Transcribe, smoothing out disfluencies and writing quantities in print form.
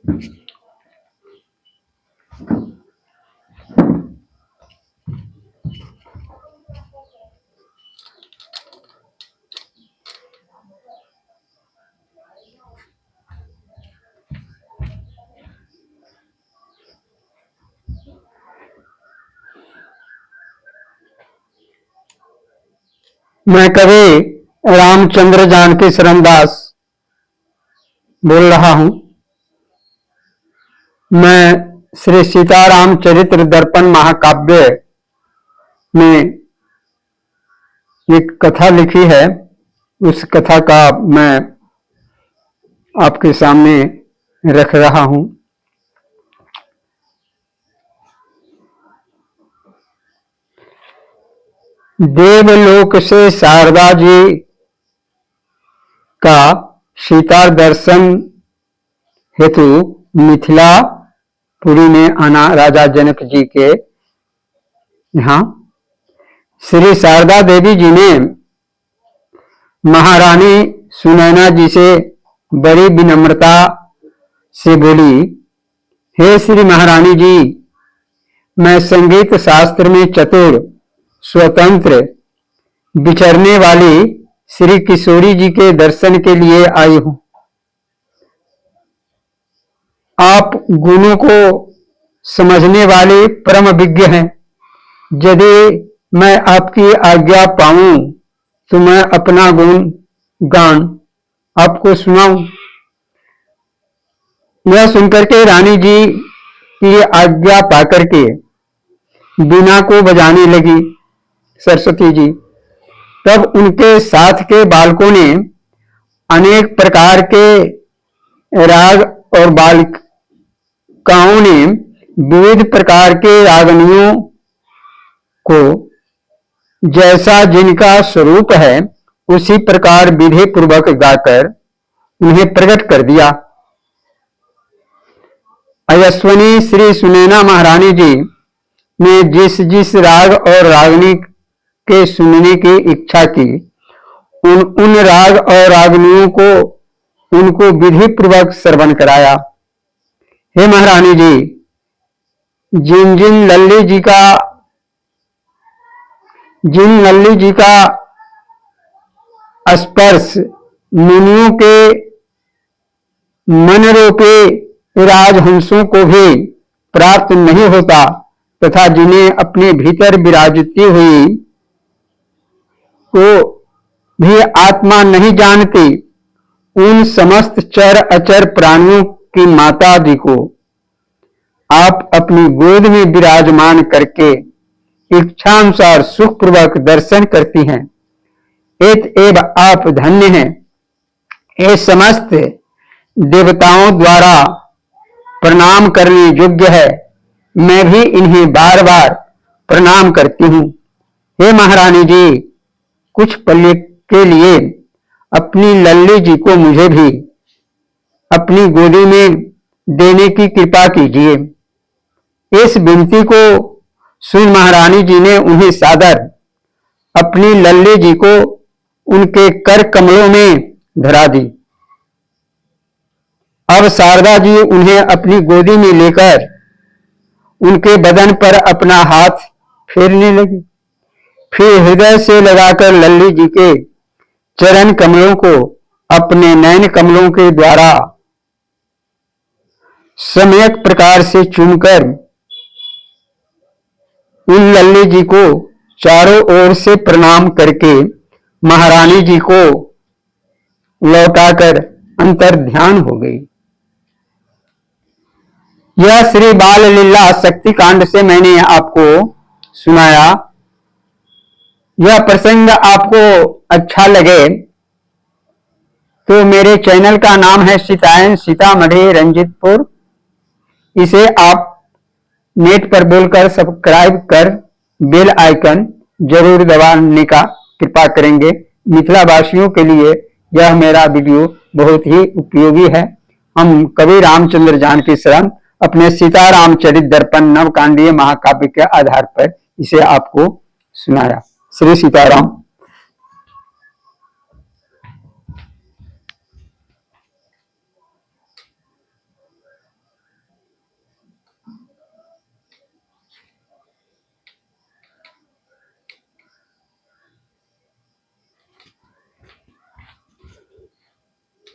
मैं कवि रामचंद्र जानकी शरणदास बोल रहा हूं। मैं श्री सीताराम चरित्र दर्पण महाकाव्य में एक कथा लिखी है, उस कथा का मैं आपके सामने रख रहा हूं। देवलोक से शारदा जी का सीता दर्शन हेतु मिथिलापुरी में आना राजा जनक जी के यहाँ श्री शारदा देवी जी ने महारानी सुनैना जी से बड़ी विनम्रता से बोली, हे श्री महारानी जी, मैं संगीत शास्त्र में चतुर स्वतंत्र विचरने वाली श्री किशोरी जी के दर्शन के लिए आई हूं। आप गुणों को समझने वाले परम विज्ञ हैं। यदि मैं आपकी आज्ञा पाऊं तो मैं अपना गुण गान आपको सुनाऊं। यह सुनकर के रानी जी की आज्ञा पाकर के बीना को बजाने लगी सरस्वती जी। तब उनके साथ के बालकों ने अनेक प्रकार के राग और बालिकाओं ने विविध प्रकार के रागनियों को जैसा जिनका स्वरूप है उसी प्रकार विधि पूर्वक गाकर उन्हें प्रकट कर दिया। अयस्विनी श्री सुनैना महारानी जी ने जिस जिस राग और रागनी के सुनने की इच्छा की, उन राग और रागनियों को उनको विधि पूर्वक श्रवण कराया। हे महारानी जी, जिन लल्ली जी का स्पर्श मुनियों के मनरोपे राजहंसों को भी प्राप्त नहीं होता तथा जिन्हें अपने भीतर विराजती हुई को भी आत्मा नहीं जानती, उन समस्त चर अचर प्राणियों की माता जी को आप अपनी गोद में विराजमान करके इच्छानुसार सुखपूर्वक दर्शन करती हैं। एव आप धन्य हैं। ये समस्त देवताओं द्वारा प्रणाम करने योग्य है। मैं भी इन्हें बार बार प्रणाम करती हूँ। हे महारानी जी, कुछ पल के लिए अपनी लल्ली जी को मुझे भी अपनी गोदी में देने की कृपा कीजिए। इस विनती को सुन महारानी जी ने उन्हें सादर अपनी लल्ली जी को उनके कर कमलों में धरा दी। अब शारदा जी उन्हें अपनी गोदी में लेकर उनके बदन पर अपना हाथ फेरने लगी। फिर हृदय से लगाकर लल्ली जी के चरण कमलों को अपने नयन कमलों के द्वारा सम्यक प्रकार से चूमकर उन लल्ली जी को चारों ओर से प्रणाम करके महारानी जी को लौटाकर अंतर ध्यान हो गई। यह श्री बाल लीला शक्ति कांड से मैंने आपको सुनाया। यह प्रसंग आपको अच्छा लगे तो मेरे चैनल का नाम है सीतायन सीतामढ़ी रंजीतपुर। इसे आप नेट पर बोलकर सब्सक्राइब कर बेल आइकन जरूर दबाने का कृपा करेंगे। मिथिला वासियों के लिए यह मेरा वीडियो बहुत ही उपयोगी है। हम कवि रामचंद्र जानकी शरण अपने सीताराम चरित्र दर्पण नवकांडीय महाकाव्य के आधार पर इसे आपको सुनाया। श्री सीताराम।